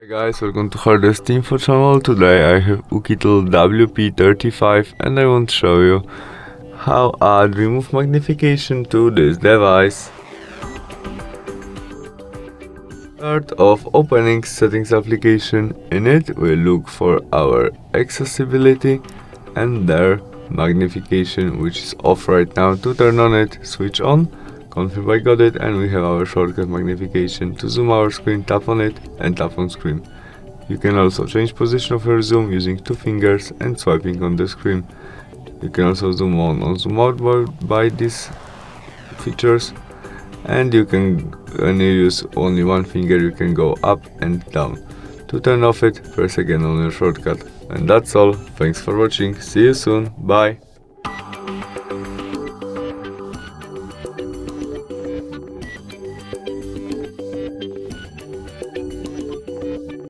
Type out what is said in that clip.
Hey guys, welcome to HardReset.Info channel. Today I have OUKITEL WP35 and I want to show you how I remove magnification to this device. Start off opening settings application. In it we look for our accessibility and there magnification, which is off right now. To turn on it, switch on, confirm I got it, and we have our shortcut magnification. To zoom our screen, tap on it and tap on screen. You can also change position of your zoom using 2 fingers and swiping on the screen. You can also zoom on or zoom out by these features, and you can, when you use only 1 finger, you can go up and down. To turn off it, press again on your shortcut. And that's all. Thanks for watching. See you soon. Bye.